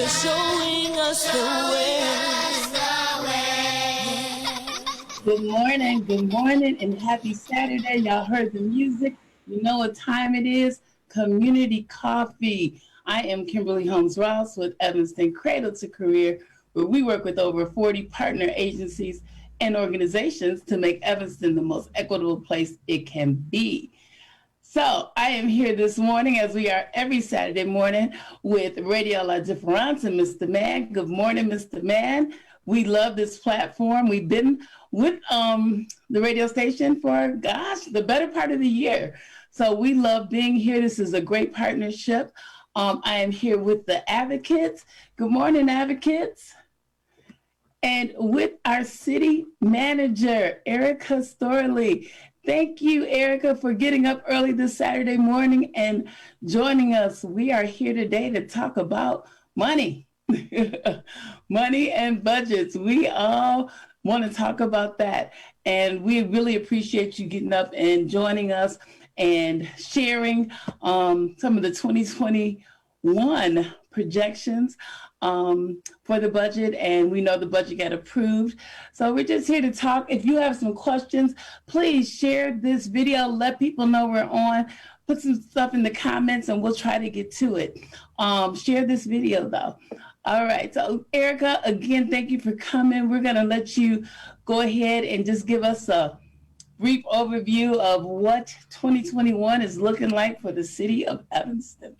You're showing us the way. Good morning, and happy Saturday. Y'all heard the music. You know what time it is. Community Coffee. I am Kimberly Holmes Ross with Evanston Cradle to Career, where we work with over 40 partner agencies and organizations to make Evanston the most equitable place it can be. So I am here this morning, as we are every Saturday morning, with Radio La Difference and Mr. Man. Good morning, Mr. Man. We love this platform. We've been with the radio station for, the better part of the year. So we love being here. This is a great partnership. I am here with the advocates. Good morning, advocates. And with our city manager, Erika Storlie. Thank you, Erika, for getting up early this Saturday morning and joining us. We are here today to talk about money, money and budgets. We all want to talk about that. And we really appreciate you getting up and joining us and sharing some of the 2021 projections for the budget, and we know the budget got approved. So we're just here to talk. If you have some questions, please share this video. Let people know we're on. Put some stuff in the comments, and we'll try to get to it. Share this video, though. All right. So, Erika, again, thank you for coming. We're going to let you go ahead and just give us a brief overview of what 2021 is looking like for the city of Evanston.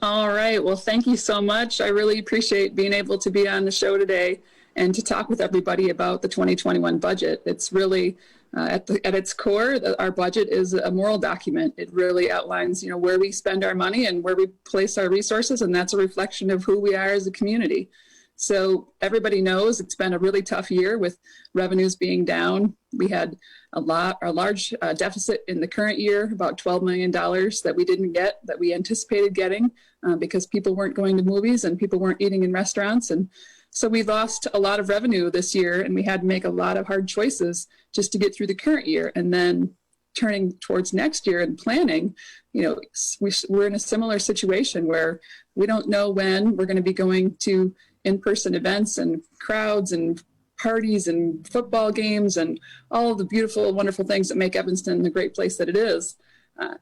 All right. Well, thank you so much. I really appreciate being able to be on the show today and to talk with everybody about the 2021 budget. It's really, at its core, our budget is a moral document. It really outlines, where we spend our money and where we place our resources, and that's a reflection of who we are as a community. So everybody knows it's been a really tough year with revenues being down. We had a large deficit in the current year, about $12 million that we didn't get, that we anticipated getting because people weren't going to movies and people weren't eating in restaurants. And so we lost a lot of revenue this year, and we had to make a lot of hard choices just to get through the current year. And then turning towards next year and planning, we're in a similar situation where we don't know when we're going to be going to in-person events and crowds and parties and football games and all of the beautiful, wonderful things that make Evanston the great place that it is.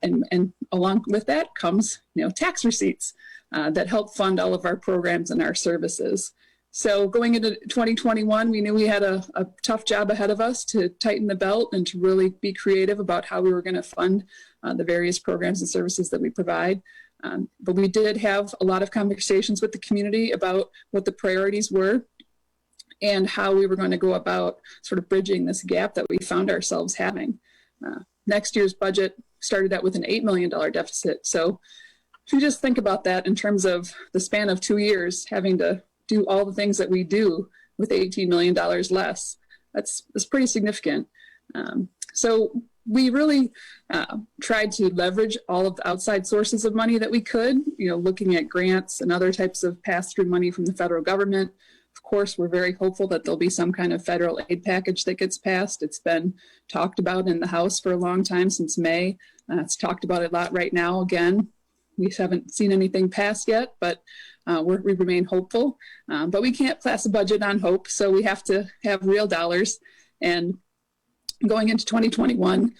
And along with that comes, tax receipts that help fund all of our programs and our services. So going into 2021, we knew we had a tough job ahead of us to tighten the belt and to really be creative about how we were going to fund the various programs and services that we provide. But we did have a lot of conversations with the community about what the priorities were and how we were going to go about sort of bridging this gap that we found ourselves having. Next year's budget started out with an $8 million deficit. So if you just think about that in terms of the span of 2 years, having to do all the things that we do with $18 million less, that's pretty significant. So we really tried to leverage all of the outside sources of money that we could, looking at grants and other types of pass-through money from the federal government. Of course, we're very hopeful that there'll be some kind of federal aid package that gets passed. It's been talked about in the House for a long time, since May. It's talked about a lot right now. Again, we haven't seen anything passed yet, but we remain hopeful. But we can't pass a budget on hope, so we have to have real dollars. And going into 2021,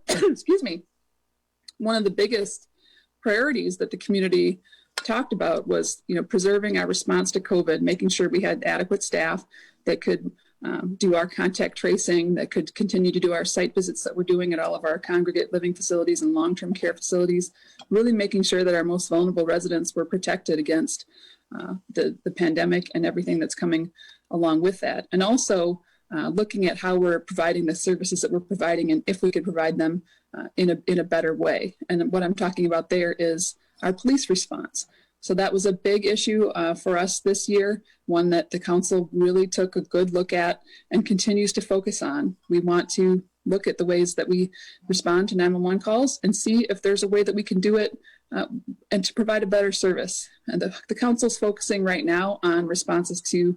excuse me, one of the biggest priorities that the community talked about was, preserving our response to COVID, making sure we had adequate staff that could do our contact tracing, that could continue to do our site visits that we're doing at all of our congregate living facilities and long-term care facilities, really making sure that our most vulnerable residents were protected against the pandemic and everything that's coming along with that. And also looking at how we're providing the services that we're providing and if we could provide them in a better way. And what I'm talking about there is our police response. So that was a big issue for us this year, one that the council really took a good look at and continues to focus on. We want to look at the ways that we respond to 911 calls and see if there's a way that we can do it and to provide a better service. And the council's focusing right now on responses to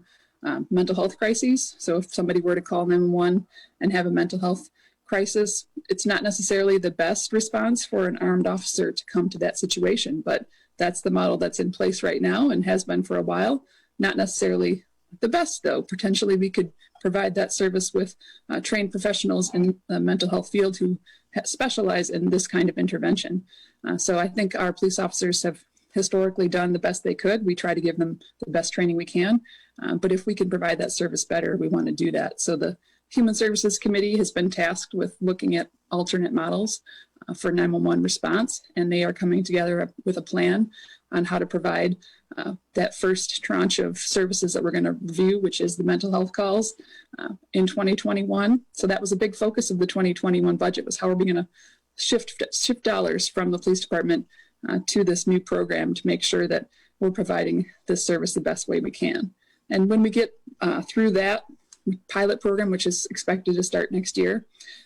mental health crises. So if somebody were to call 911 and have a mental health crisis, it's not necessarily the best response for an armed officer to come to that situation, but that's the model that's in place right now and has been for a while. Not necessarily the best, though. Potentially, we could provide that service with trained professionals in the mental health field who specialize in this kind of intervention. So I think our police officers have historically done the best they could. We try to give them the best training we can. But if we can provide that service better, we want to do that. So the Human Services Committee has been tasked with looking at alternate models for 911 response, and they are coming together with a plan on how to provide that first tranche of services that we're going to review, which is the mental health calls in 2021. So that was a big focus of the 2021 budget, was how are we going to shift dollars from the police department to this new program to make sure that we're providing this service the best way we can. And when we get through that pilot program, which is expected to start next year,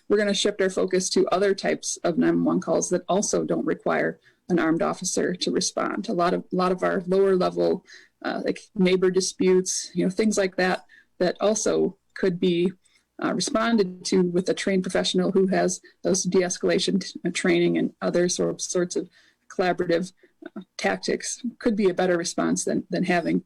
we're going to shift our focus to other types of 911 calls that also don't require an armed officer to respond. A lot of our lower level, like neighbor disputes, things like that, that also could be responded to with a trained professional who has those de-escalation training and other sorts of collaborative tactics. Could be a better response than having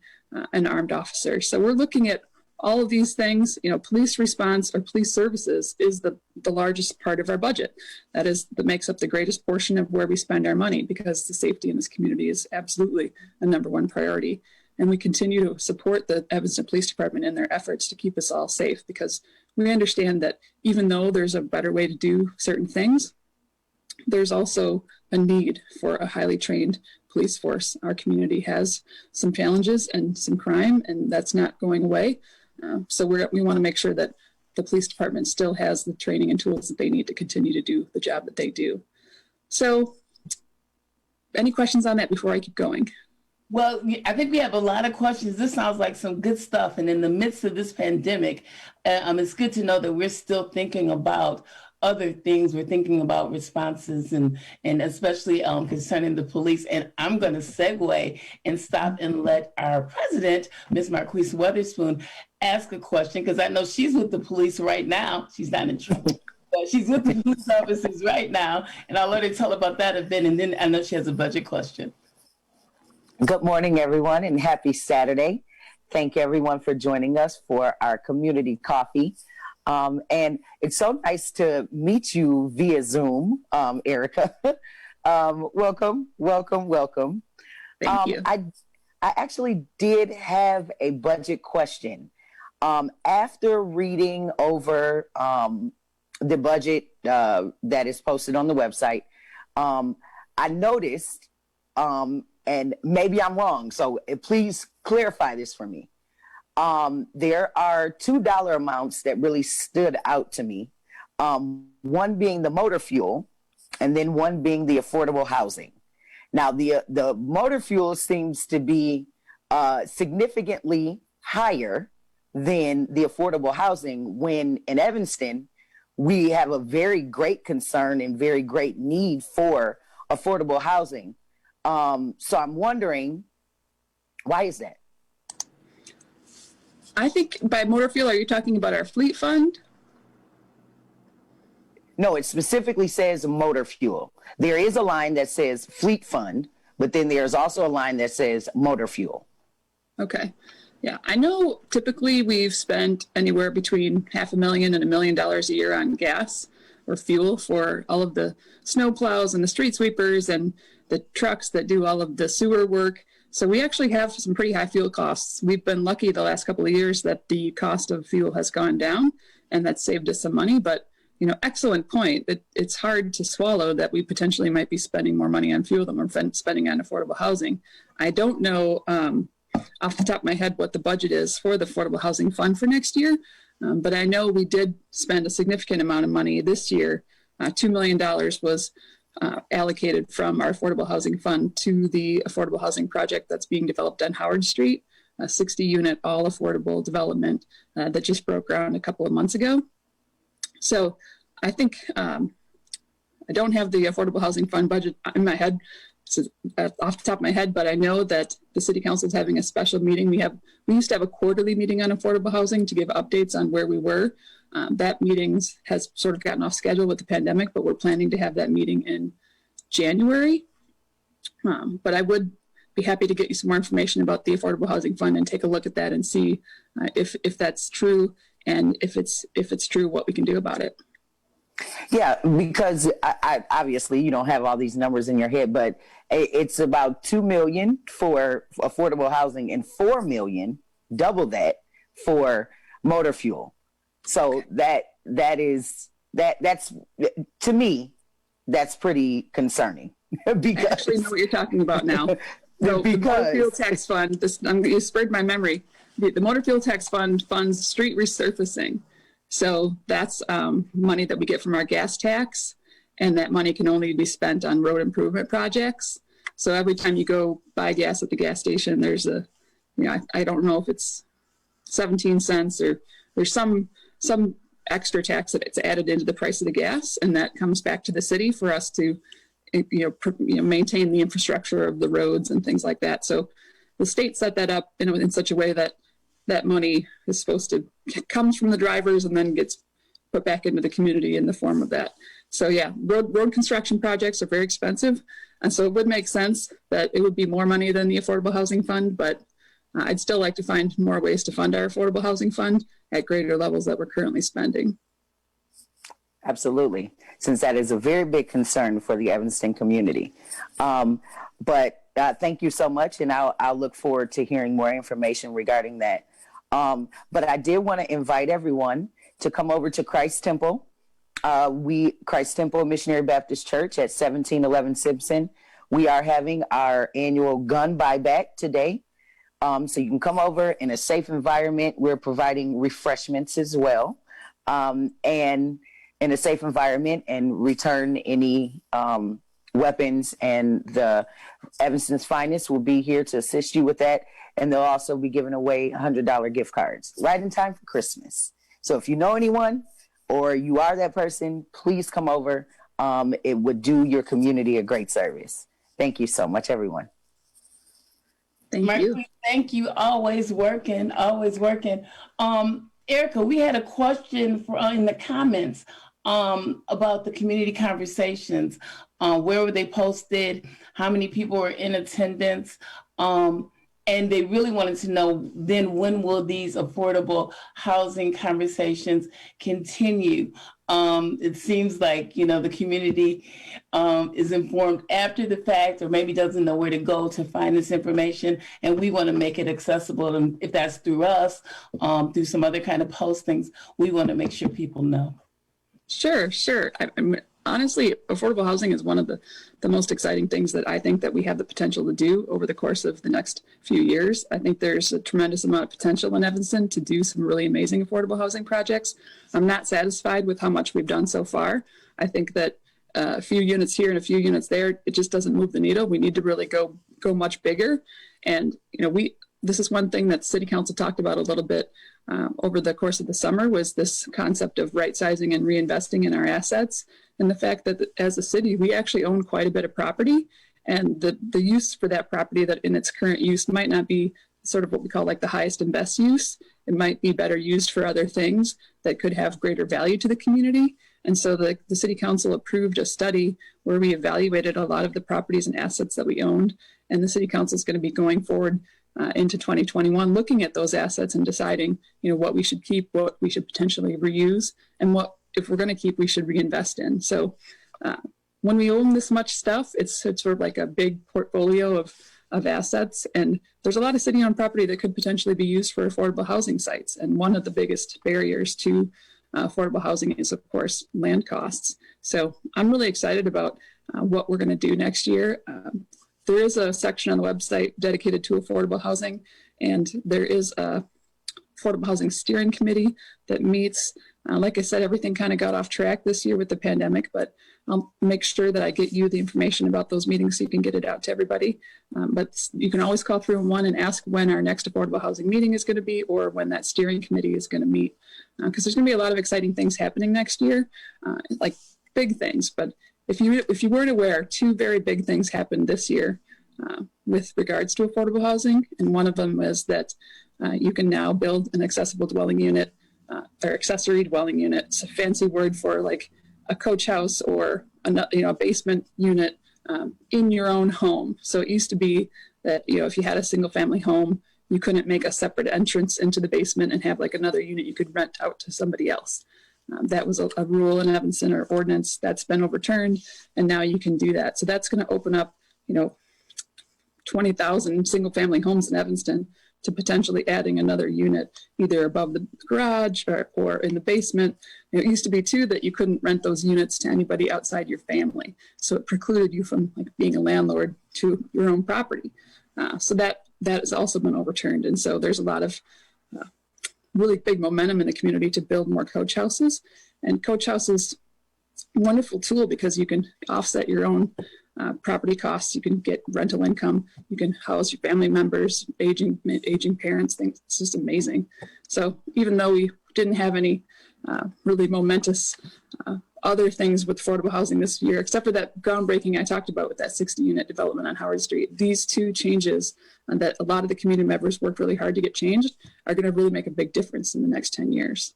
an armed officer. So we're looking at all of these things. Police response or police services is the largest part of our budget. That makes up the greatest portion of where we spend our money, because the safety in this community is absolutely a number one priority. And we continue to support the Evanston Police Department in their efforts to keep us all safe, because we understand that even though there's a better way to do certain things, there's also a need for a highly trained police force. Our community has some challenges and some crime, and that's not going away. So we want to make sure that the police department still has the training and tools that they need to continue to do the job that they do. So any questions on that before I keep going? Well, I think we have a lot of questions. This sounds like some good stuff. And in the midst of this pandemic, it's good to know that we're still thinking about other things. We're thinking about responses and especially concerning the police. And I'm going to segue and stop and let our president, Ms. Marquise Weatherspoon, ask a question, because I know she's with the police right now. She's not in trouble, but she's with the police officers right now. And I'll let her tell about that event. And then I know she has a budget question. Good morning, everyone, and happy Saturday. Thank everyone for joining us for our community coffee. And it's so nice to meet you via Zoom, Erika. Welcome. Thank you. I actually did have a budget question. After reading over the budget that is posted on the website, I noticed, and maybe I'm wrong, so please clarify this for me. There are $2 amounts that really stood out to me. One being the motor fuel, and then one being the affordable housing. Now, the motor fuel seems to be significantly higher than the affordable housing, when in Evanston, we have a very great concern and very great need for affordable housing. So I'm wondering, why is that? I think by motor fuel, are you talking about our fleet fund? No, it specifically says motor fuel. There is a line that says fleet fund, but then there's also a line that says motor fuel. Okay. Yeah, I know typically we've spent anywhere between $500,000 and $1 million a year on gas or fuel for all of the snow plows and the street sweepers and the trucks that do all of the sewer work. So we actually have some pretty high fuel costs. We've been lucky the last couple of years that the cost of fuel has gone down, and that's saved us some money. But, excellent point. It's hard to swallow that we potentially might be spending more money on fuel than we're spending on affordable housing. I don't know off the top of my head what the budget is for the Affordable Housing Fund for next year, but I know we did spend a significant amount of money this year. $2 million was allocated from our Affordable Housing Fund to the affordable housing project that's being developed on Howard Street, a 60-unit all affordable development that just broke ground a couple of months ago. So I think I don't have the Affordable Housing Fund budget in my head, off the top of my head, but I know that the City Council is having a special meeting. We used to have a quarterly meeting on affordable housing to give updates on where we were. That meeting has sort of gotten off schedule with the pandemic, but we're planning to have that meeting in January. But I would be happy to get you some more information about the Affordable Housing Fund and take a look at that and see if that's true, and if it's true, what we can do about it. Yeah, because I obviously you don't have all these numbers in your head, but it's about $2 million for affordable housing and $4 million, double that, for motor fuel. So that's to me, that's pretty concerning. Because I actually know what you're talking about now. So the motor fuel tax fund, you spurred my memory. The motor fuel tax fund funds street resurfacing. So that's money that we get from our gas tax, and that money can only be spent on road improvement projects. So every time you go buy gas at the gas station, there's I don't know if it's 17 cents or there's some extra tax that it's added into the price of the gas, and that comes back to the city for us to maintain the infrastructure of the roads and things like that. So the state set that up in such a way that that money is comes from the drivers and then gets put back into the community in the form of that. So yeah, road construction projects are very expensive. And so it would make sense that it would be more money than the Affordable Housing Fund, but I'd still like to find more ways to fund our Affordable Housing Fund at greater levels that we're currently spending. Absolutely, since that is a very big concern for the Evanston community. But thank you so much, and I'll look forward to hearing more information regarding that. But I did want to invite everyone to come over to Christ Temple. Christ Temple Missionary Baptist Church at 1711 Simpson. We are having our annual gun buyback today. So you can come over in a safe environment. We're providing refreshments as well. And in a safe environment, and return any weapons, and the Evanston's Finest will be here to assist you with that. And they'll also be giving away $100 gift cards right in time for Christmas. So if you know anyone or you are that person, please come over. It would do your community a great service. Thank you so much, everyone. Thank you. Thank you. Always working, always working. Erika, we had a question in the comments about the community conversations. Where were they posted? How many people were in attendance? And they really wanted to know, then when will these affordable housing conversations continue? It seems like, the community is informed after the fact, or maybe doesn't know where to go to find this information. And we want to make it accessible. And if that's through us, through some other kind of postings, we want to make sure people know. Sure. Honestly, affordable housing is one of the most exciting things that I think that we have the potential to do over the course of the next few years. I think there's a tremendous amount of potential in Evanston to do some really amazing affordable housing projects. I'm not satisfied with how much we've done so far. I think that a few units here and a few units there, it just doesn't move the needle. We need to really go much bigger. And, this is one thing that City Council talked about a little bit over the course of the summer, was this concept of right sizing and reinvesting in our assets. And the fact that as a city, we actually own quite a bit of property, and the use for that property that in its current use might not be sort of what we call like the highest and best use. It might be better used for other things that could have greater value to the community. And so the City Council approved a study where we evaluated a lot of the properties and assets that we owned. And the City Council is going to be going forward into 2021, looking at those assets and deciding, what we should keep, what we should potentially reuse, and what, if we're going to keep, we should reinvest in. So when we own this much stuff, it's sort of like a big portfolio of assets. And there's a lot of city-owned property that could potentially be used for affordable housing sites. And one of the biggest barriers to affordable housing is, of course, land costs. So I'm really excited about what we're going to do next year. There is a section on the website dedicated to affordable housing, and there is a affordable housing steering committee that meets. Like I said, everything kind of got off track this year with the pandemic, but I'll make sure that I get you the information about those meetings so you can get it out to everybody. But you can always call 311 and ask when our next affordable housing meeting is going to be, or when that steering committee is going to meet, because there's going to be a lot of exciting things happening next year, like big things. But if you weren't aware, two very big things happened this year with regards to affordable housing, and one of them was that you can now build an accessible dwelling unit or accessory dwelling unit. It's a fancy word for like a coach house or a basement unit in your own home. So it used to be that, if you had a single family home, you couldn't make a separate entrance into the basement and have like another unit you could rent out to somebody else. That was a rule in Evanston or ordinance that's been overturned, and now you can do that. So that's going to open up, 20,000 single family homes in Evanston to potentially adding another unit either above the garage or in the basement. It used to be too that you couldn't rent those units to anybody outside your family. So it precluded you from like being a landlord to your own property. So that has also been overturned. And so there's a lot of really big momentum in the community to build more coach houses. And coach houses, a wonderful tool because you can offset your own property costs. You can get rental income. You can house your family members, aging parents. Things. It's just amazing. So even though we didn't have any really momentous other things with affordable housing this year, except for that groundbreaking I talked about with that 60-unit development on Howard Street, these two changes that a lot of the community members worked really hard to get changed are going to really make a big difference in the next 10 years.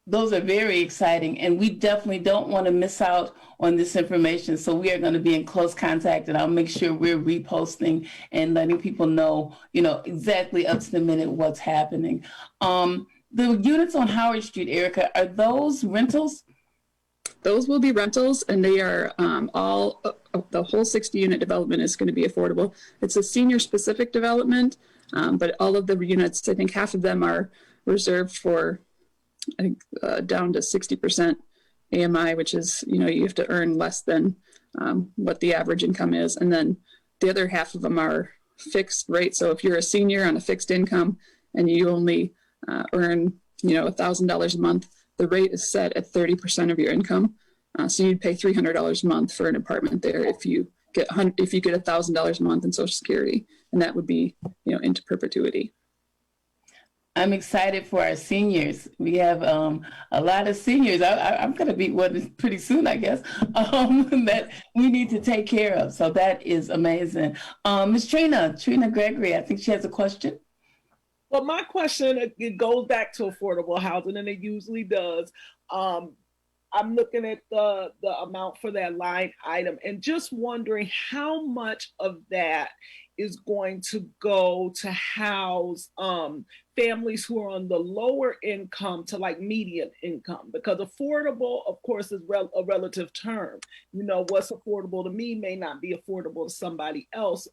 Those are very exciting, and we definitely don't want to miss out on this information. So we are going to be in close contact, and I'll make sure we're reposting and letting people know, exactly up to the minute what's happening. The units on Howard Street, Erika, are those rentals? Those will be rentals, and they are all, the whole 60-unit development is going to be affordable. It's a senior-specific development, but all of the units, I think half of them are reserved for, I think, down to 60% AMI, which is, you have to earn less than what the average income is. And then the other half of them are fixed rate. So if you're a senior on a fixed income and you only earn, $1,000 a month, the rate is set at 30% of your income. So you'd pay $300 a month for an apartment there if you get $1,000 a month in Social Security, and that would be, into perpetuity. I'm excited for our seniors. We have a lot of seniors. I'm going to be one pretty soon, I guess, that we need to take care of. So that is amazing. Ms. Trina Gregory, I think she has a question. Well, my question, it goes back to affordable housing, and it usually does. I'm looking at the amount for that line item and just wondering how much of that is going to go to house families who are on the lower income to like median income, because affordable, of course, is a relative term. What's affordable to me may not be affordable to somebody else.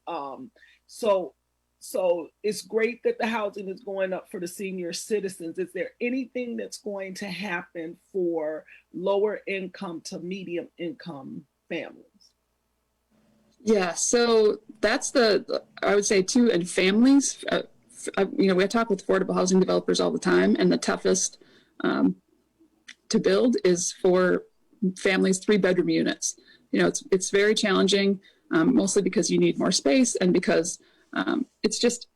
So it's great that the housing is going up for the senior citizens. Is there anything that's going to happen for lower income to medium income families? Yeah, so that's I would say too, and families, we talk with affordable housing developers all the time, and the toughest to build is for families, 3-bedroom units. It's very challenging, mostly because you need more space and because it's just,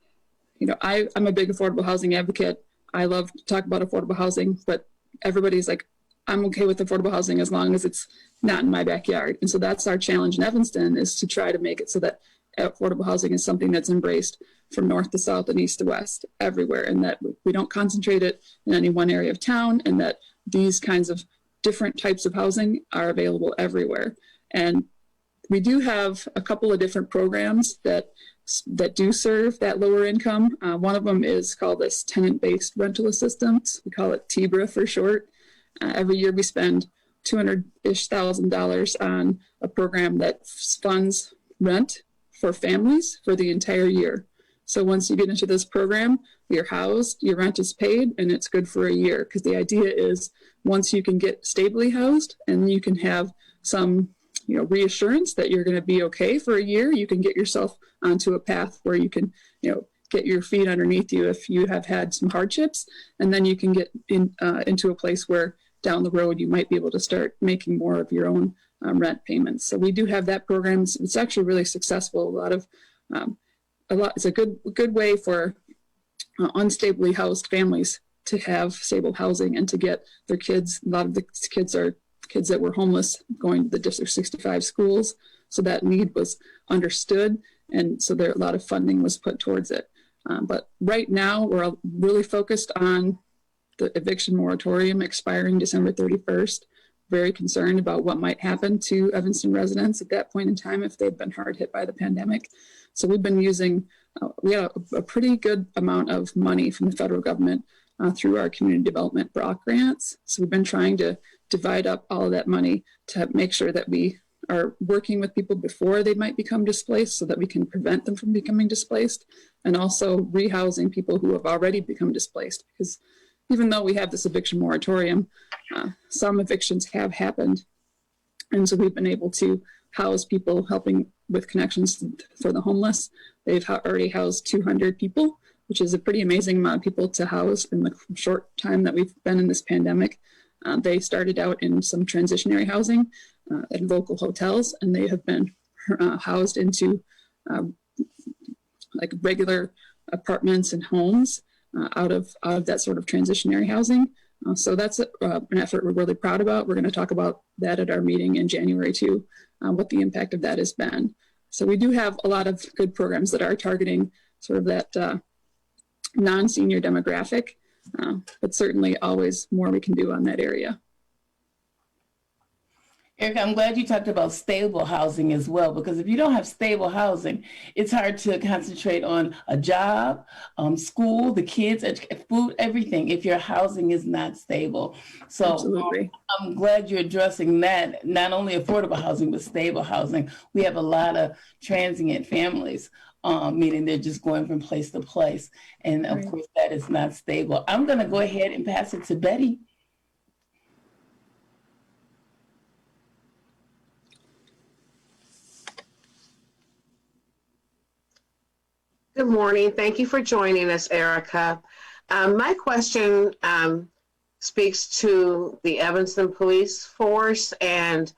I'm a big affordable housing advocate. I love to talk about affordable housing, but everybody's like, I'm okay with affordable housing as long as it's not in my backyard. And so that's our challenge in Evanston, is to try to make it so that affordable housing is something that's embraced from north to south and east to west everywhere, and that we don't concentrate it in any one area of town, and that these kinds of different types of housing are available everywhere. And we do have a couple of different programs that do serve that lower income. One of them is called this tenant-based rental assistance. We call it TBRA for short. Every year we spend $200,000 on a program that funds rent for families for the entire year. So once you get into this program, you're housed, your rent is paid, and it's good for a year. Because the idea is once you can get stably housed and you can have some reassurance that you're going to be okay for a year, you can get yourself onto a path where you can, get your feet underneath you if you have had some hardships, and then you can get into a place where down the road you might be able to start making more of your own rent payments. So we do have that program. It's actually really successful. It's a good way for unstably housed families to have stable housing and to get their kids. A lot of the kids are kids that were homeless going to the District 65 schools. So that need was understood. And so a lot of funding was put towards it. But right now we're really focused on the eviction moratorium expiring December 31st. very concerned about what might happen to Evanston residents at that point in time if they've been hard hit by the pandemic. So we've been using, we had a pretty good amount of money from the federal government through our community development block grants. So we've been trying to divide up all of that money to make sure that we are working with people before they might become displaced so that we can prevent them from becoming displaced, and also rehousing people who have already become displaced. Because even though we have this eviction moratorium, some evictions have happened. And so we've been able to house people, helping with connections for the homeless. They've already housed 200 people, which is a pretty amazing amount of people to house in the short time that we've been in this pandemic. They started out in some transitionary housing at local hotels, and they have been housed into like regular apartments and homes out of that sort of transitionary housing. So that's an effort we're really proud about. We're going to talk about that at our meeting in January too, what the impact of that has been. So we do have a lot of good programs that are targeting sort of that non-senior demographic, but certainly always more we can do on that area. Erika, I'm glad you talked about stable housing as well, because if you don't have stable housing, it's hard to concentrate on a job, school, the kids, food, everything, if your housing is not stable. So I'm glad you're addressing that, not only affordable housing, but stable housing. We have a lot of transient families, meaning they're just going from place to place. And of course, that is not stable. I'm going to go ahead and pass it to Betty. Good morning. Thank you for joining us, Erika. My question speaks to the Evanston Police Force and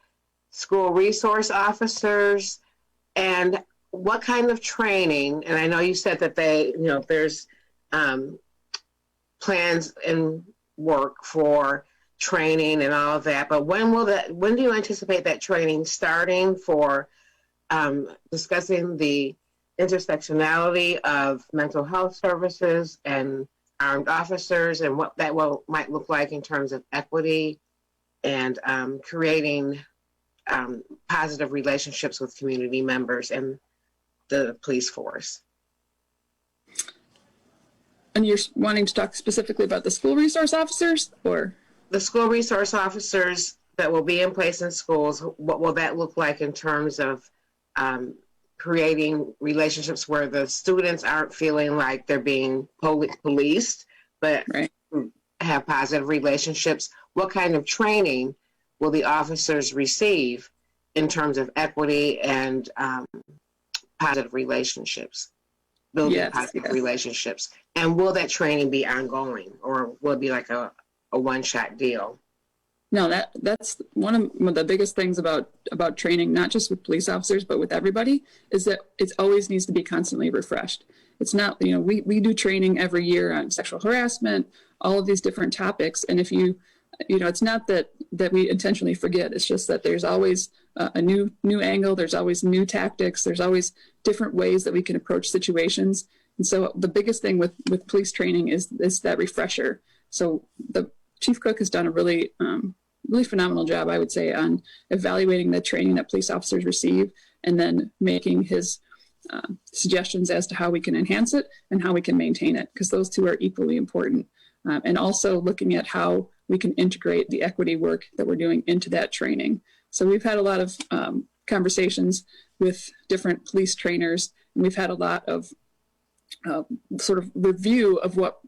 school resource officers, and what kind of training, and I know you said that there's plans and work for training and all of that, but when do you anticipate that training starting for discussing the intersectionality of mental health services and armed officers, and what that might look like in terms of equity and creating positive relationships with community members and the police force? And you're wanting to talk specifically about the school resource officers, or? The school resource officers that will be in place in schools, what will that look like in terms of creating relationships where the students aren't feeling like they're being policed, but have positive relationships? What kind of training will the officers receive in terms of equity and positive relationships, building positive relationships? And will that training be ongoing, or will it be like a one-shot deal? No, that's one of the biggest things about training, not just with police officers, but with everybody, is that it always needs to be constantly refreshed. It's not, we do training every year on sexual harassment, all of these different topics. And if it's not that we intentionally forget, it's just that there's always a new angle, there's always new tactics, there's always different ways that we can approach situations. And so the biggest thing with police training is that refresher. So the Chief Cook has done a really phenomenal job, I would say, on evaluating the training that police officers receive, and then making his suggestions as to how we can enhance it and how we can maintain it, because those two are equally important. And also looking at how we can integrate the equity work that we're doing into that training. So we've had a lot of conversations with different police trainers, and we've had a lot of sort of review of what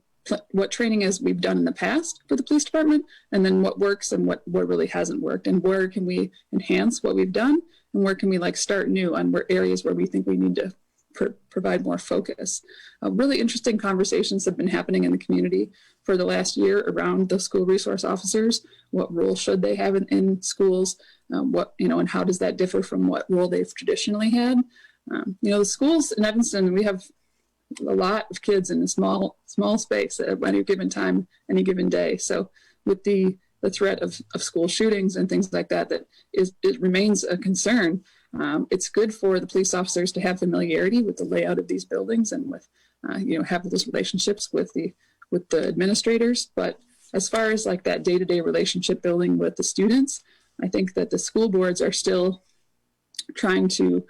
training is we've done in the past for the police department, and then what works and what really hasn't worked, and where can we enhance what we've done, and where can we start new on areas where we think we need to provide more focus. Really interesting conversations have been happening in the community for the last year around the school resource officers. What role should they have in schools? And how does that differ from what role they've traditionally had? The schools in Evanston, we have a lot of kids in a small space at any given time, any given day. So with the threat of school shootings and things like that, it remains a concern. It's good for the police officers to have familiarity with the layout of these buildings and with, have those relationships with the administrators. But as far as that day-to-day relationship building with the students, I think that the school boards are still trying to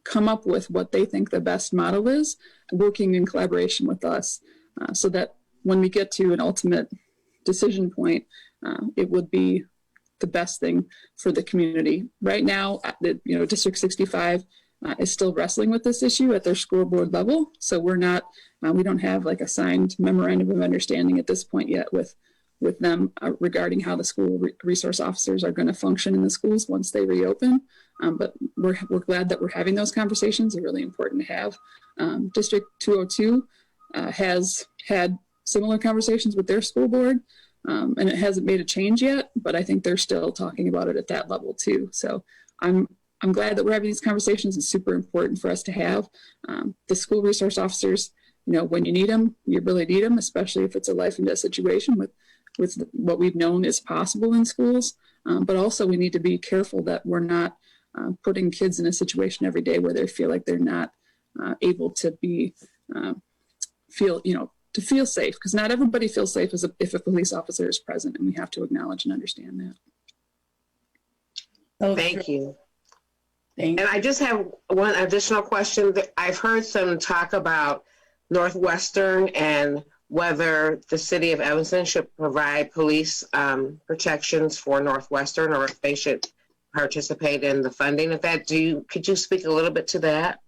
come up with what they think the best model is, working in collaboration with us, so that when we get to an ultimate decision point, it would be the best thing for the community. Right now, District 65 is still wrestling with this issue at their school board level. So we don't have like a signed memorandum of understanding at this point yet with them regarding how the school resource officers are going to function in the schools once they reopen. But we're glad that we're having those conversations. They're really important to have. District 202 has had similar conversations with their school board, and it hasn't made a change yet, but I think they're still talking about it at that level too. So I'm glad that we're having these conversations. It's super important for us to have. The school resource officers, when you need them, you really need them, especially if it's a life and death situation with what we've known is possible in schools. But also we need to be careful that we're not putting kids in a situation every day where they feel like they're not able to feel safe, because not everybody feels safe if a police officer is present, and we have to acknowledge and understand that. Thank you. And I just have one additional question. That I've heard some talk about Northwestern and whether the city of Evanston should provide police protections for Northwestern, or if they should participate in the funding of that. Could you speak a little bit to that?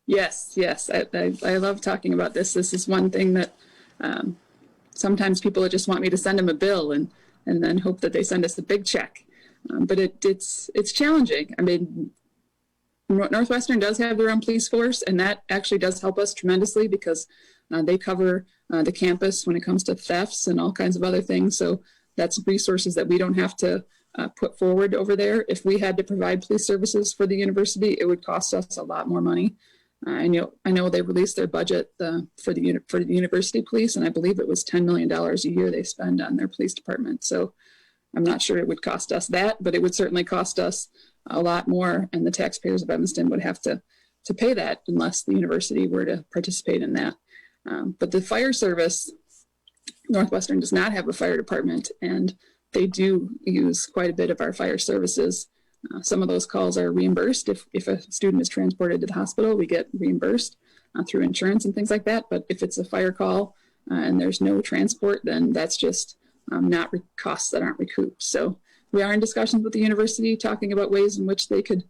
Yes. I love talking about this. This is one thing that sometimes people just want me to send them a bill and then hope that they send us a big check. But it's challenging. I mean, Northwestern does have their own police force, and that actually does help us tremendously because they cover the campus when it comes to thefts and all kinds of other things. So that's resources that we don't have to put forward over there. If we had to provide police services for the university, it would cost us a lot more money. I know they released their budget for the university police, and I believe it was $10 million a year they spend on their police department. So I'm not sure it would cost us that, but it would certainly cost us a lot more, and the taxpayers of Evanston would have to pay that unless the university were to participate in that. But the fire service, Northwestern does not have a fire department, and they do use quite a bit of our fire services. Some of those calls are reimbursed. If a student is transported to the hospital, we get reimbursed through insurance and things like that. But if it's a fire call and there's no transport, then that's just not costs that aren't recouped. So we are in discussions with the university talking about ways in which they could,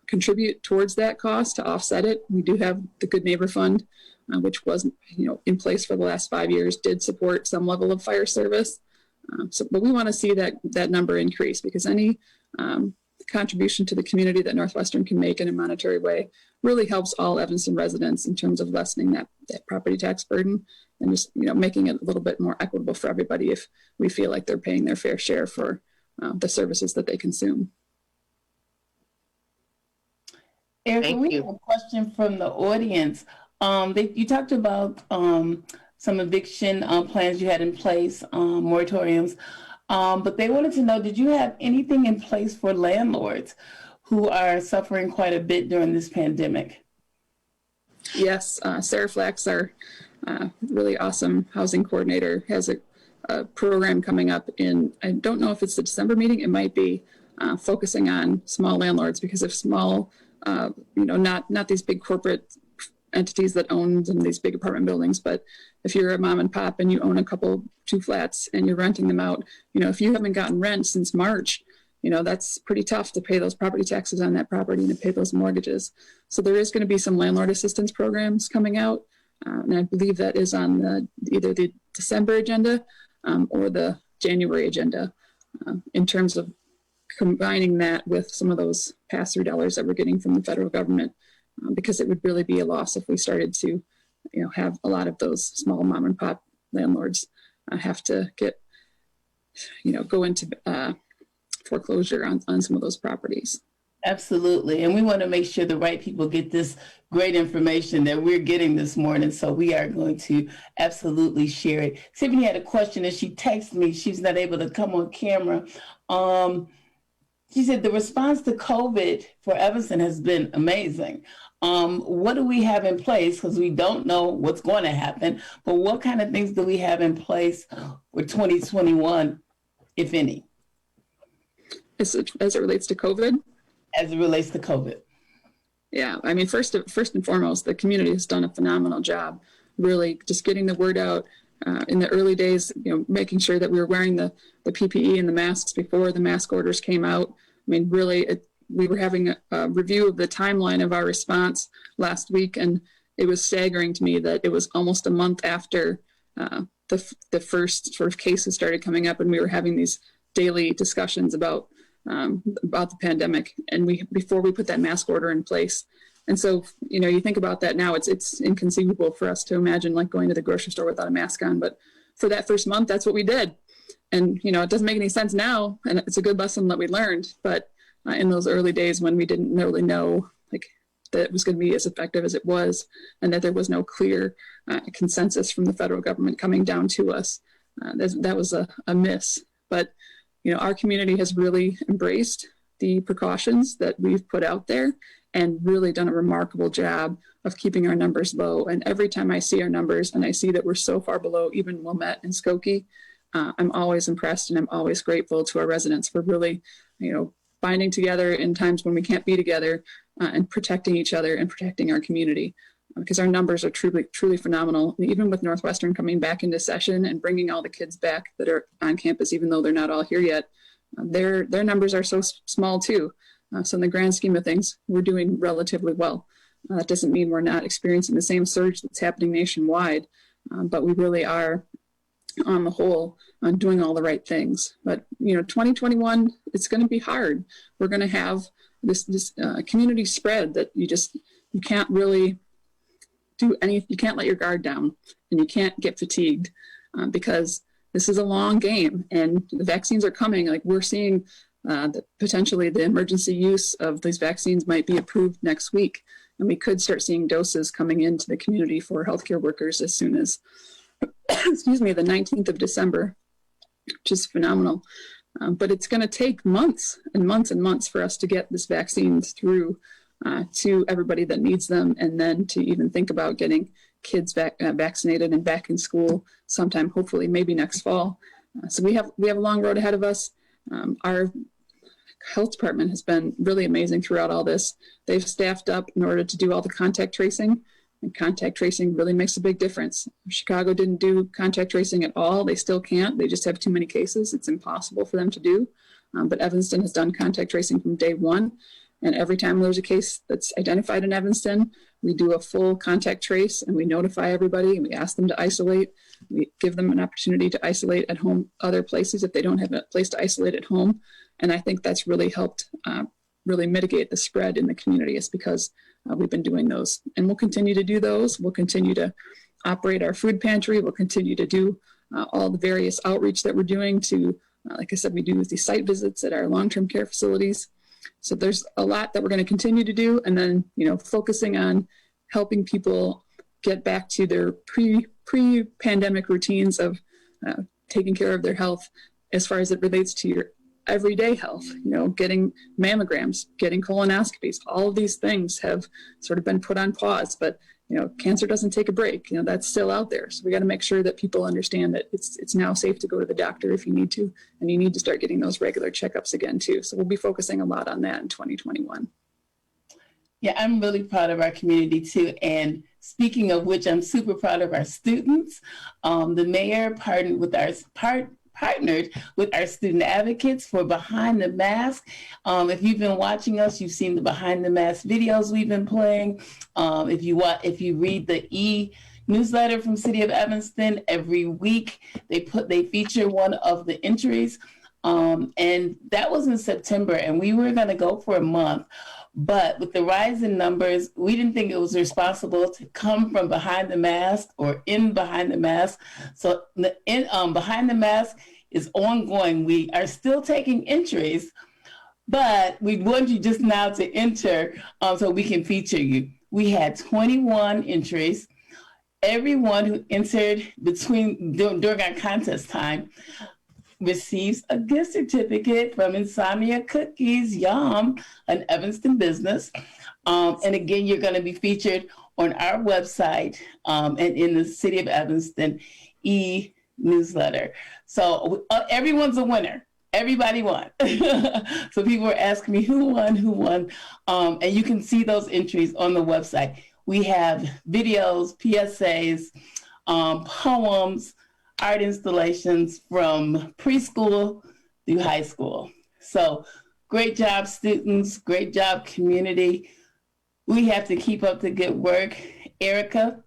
contribute towards that cost to offset it. We do have the Good Neighbor Fund, which was, in place for the last 5 years, did support some level of fire service. But we want to see that number increase, because any contribution to the community that Northwestern can make in a monetary way really helps all Evanston residents in terms of lessening that property tax burden, and just making it a little bit more equitable for everybody if we feel like they're paying their fair share for the services that they consume. Erika, we have a question from the audience. You talked about some eviction plans you had in place, moratoriums, but they wanted to know, did you have anything in place for landlords who are suffering quite a bit during this pandemic? Yes, Sarah Flax, our really awesome housing coordinator, has a program coming up I don't know if it's the December meeting, it might be, focusing on small landlords, because if small, not these big corporate entities that own some of these big apartment buildings, but if you're a mom and pop and you own two flats and you're renting them out, if you haven't gotten rent since March, that's pretty tough to pay those property taxes on that property and to pay those mortgages. So there is going to be some landlord assistance programs coming out. And I believe that is on either the December agenda or the January agenda, in terms of combining that with some of those pass-through dollars that we're getting from the federal government, because it would really be a loss if we started to, have a lot of those small mom and pop landlords have to go into foreclosure on some of those properties. Absolutely. And we want to make sure the right people get this great information that we're getting this morning. So we are going to absolutely share it. Tiffany had a question and she texted me. She's not able to come on camera. She said the response to COVID for Evanston has been amazing. What do we have in place? Because we don't know what's going to happen, but what kind of things do we have in place for 2021, if any? as it relates to COVID? As it relates to COVID. Yeah, I mean, first and foremost, the community has done a phenomenal job, really just getting the word out. In the early days, making sure that we were wearing the PPE and the masks before the mask orders came out. I mean, really, we were having a review of the timeline of our response last week, and it was staggering to me that it was almost a month after the first sort of cases started coming up, and we were having these daily discussions about the pandemic, and before we put that mask order in place. And so, you think about that now, it's inconceivable for us to imagine like going to the grocery store without a mask on. But for that first month, that's what we did. And, it doesn't make any sense now. And it's a good lesson that we learned. But in those early days when we didn't really know like that it was going to be as effective as it was, and that there was no clear consensus from the federal government coming down to us, that was a miss. But, our community has really embraced the precautions that we've put out there and really done a remarkable job of keeping our numbers low. And every time I see our numbers and I see that we're so far below even Wilmette and Skokie, I'm always impressed, and I'm always grateful to our residents for really, binding together in times when we can't be together, and protecting each other and protecting our community, because our numbers are truly phenomenal. And even with Northwestern coming back into session and bringing all the kids back that are on campus, even though they're not all here yet, their numbers are so small too. So in the grand scheme of things, we're doing relatively well. That doesn't mean we're not experiencing the same surge that's happening nationwide, but we really are, on the whole, doing all the right things. But 2021, it's going to be hard. We're going to have this community spread that you can't really do anything. You can't let your guard down, and you can't get fatigued, because this is a long game, and the vaccines are coming. Like, we're seeing that potentially the emergency use of these vaccines might be approved next week, and we could start seeing doses coming into the community for healthcare workers as soon as, the 19th of December, which is phenomenal. But it's going to take months and months and months for us to get this vaccines through to everybody that needs them, and then to even think about getting kids vaccinated and back in school sometime, hopefully maybe next fall. So we have a long road ahead of us. Our health department has been really amazing throughout all this. They've staffed up in order to do all the contact tracing, and contact tracing really makes a big difference. Chicago didn't do contact tracing at all. They still can't. They just have too many cases. It's impossible for them to do. But Evanston has done contact tracing from day one. And every time there's a case that's identified in Evanston, we do a full contact trace, and we notify everybody, and we ask them to isolate. We give them an opportunity to isolate at home, other places if they don't have a place to isolate at home. And I think that's really helped really mitigate the spread in the community, is because we've been doing those, and we'll continue to do those. We'll continue to operate our food pantry. We'll continue to do all the various outreach that we're doing to, like I said, we do these site visits at our long-term care facilities. So there's a lot that we're going to continue to do, and then, focusing on helping people get back to their pre-pandemic routines of taking care of their health as far as it relates to your everyday health, getting mammograms, getting colonoscopies. All of these things have sort of been put on pause, but cancer doesn't take a break. That's still out there. So we got to make sure that people understand that it's now safe to go to the doctor if you need to, and you need to start getting those regular checkups again too. So we'll be focusing a lot on that in 2021. Yeah, I'm really proud of our community too. And speaking of which, I'm super proud of our students. The mayor partnered with our student advocates for Behind the Mask. If you've been watching us, you've seen the Behind the Mask videos we've been playing. If you read the e-newsletter from City of Evanston, every week they feature one of the entries. And that was in September, and we were going to go for a month. But with the rise in numbers, we didn't think it was responsible to come from Behind the Mask or in Behind the Mask. So Behind the Mask is ongoing. We are still taking entries, but we want you just now to enter so we can feature you. We had 21 entries. Everyone who entered during our contest time receives a gift certificate from Insomnia Cookies, Yum, an Evanston business. And again, you're going to be featured on our website and in the City of Evanston e-newsletter. So everyone's a winner. everybody won. So people were asking me who won. And you can see those entries on the website. We have videos, PSAs, poems, art installations from preschool through high school. So great job, students. Great job, community. We have to keep up the good work. Erika,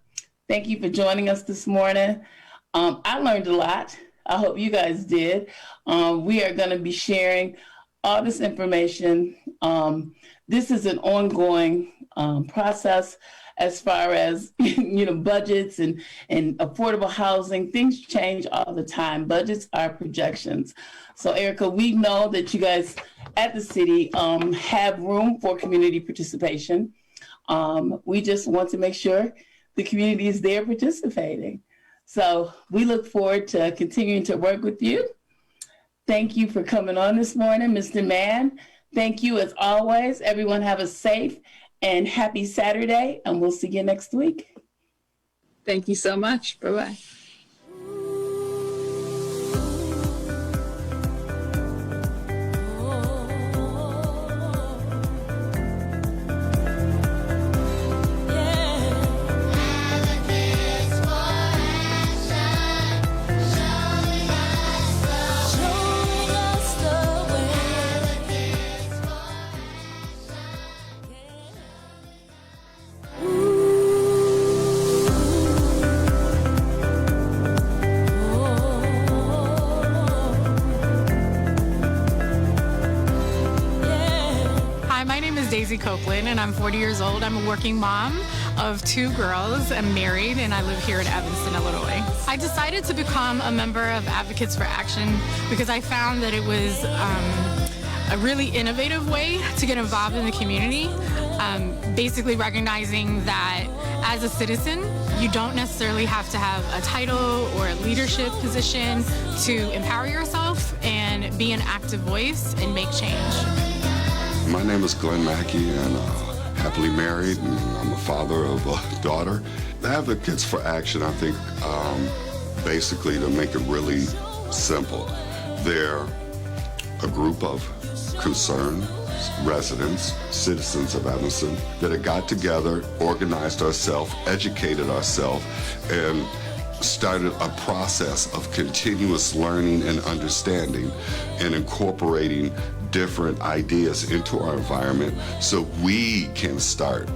thank you for joining us this morning. I learned a lot. I hope you guys did. We are going to be sharing all this information. This is an ongoing process as far as budgets and affordable housing. Things change all the time. Budgets are projections. So Erika, we know that you guys at the city have room for community participation. We just want to make sure the community is there participating. So we look forward to continuing to work with you. Thank you for coming on this morning, Mr. Mann. Thank you as always. Everyone have a safe and happy Saturday, and we'll see you next week. Thank you so much. Bye-bye. Copeland, and I'm 40 years old. I'm a working mom of 2 girls. I'm married, and I live here in Evanston, Illinois. I decided to become a member of Advocates for Action because I found that it was a really innovative way to get involved in the community, basically recognizing that as a citizen, you don't necessarily have to have a title or a leadership position to empower yourself and be an active voice and make change. My name is Glenn Mackey, and happily married, and I'm a father of a daughter. Advocates for Action, I think, basically, to make it really simple, they're a group of concerned residents, citizens of Evanston, that have got together, organized ourselves, educated ourselves, and started a process of continuous learning and understanding and incorporating different ideas into our environment so we can start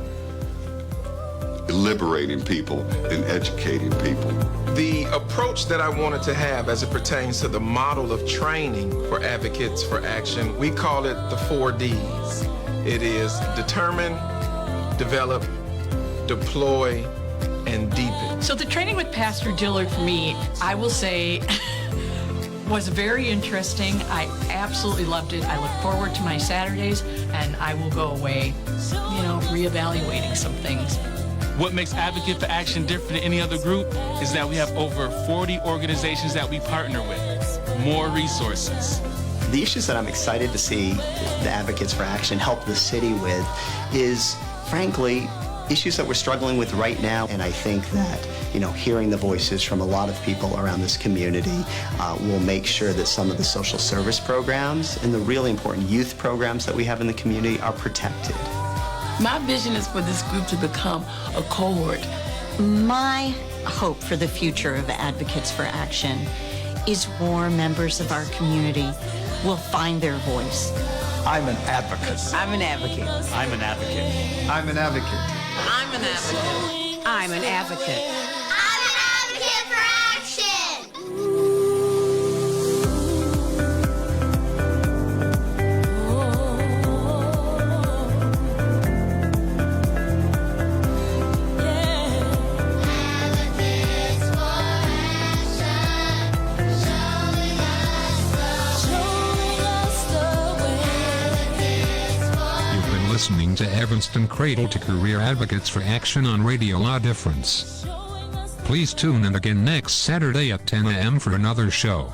liberating people and educating people. The approach that I wanted to have as it pertains to the model of training for Advocates for Action, we call it the 4 Ds. It is determine, develop, deploy, and deepen. So the training with Pastor Dillard for me, I will say, was very interesting. I absolutely loved it. I look forward to my Saturdays, and I will go away, reevaluating some things. What makes Advocate for Action different than any other group is that we have over 40 organizations that we partner with, more resources. The issues that I'm excited to see the Advocates for Action help the city with is, frankly, issues that we're struggling with right now. And I think that, hearing the voices from a lot of people around this community will make sure that some of the social service programs and the really important youth programs that we have in the community are protected. My vision is for this group to become a cohort. My hope for the future of Advocates for Action is more members of our community will find their voice. I'm an advocate. I'm an advocate. I'm an advocate. I'm an advocate. I'm an advocate. I'm an advocate. I'm an advocate for action. Listening to Evanston Cradle to Career Advocates for Action on Radio La Difference. Please tune in again next Saturday at 10 a.m. for another show.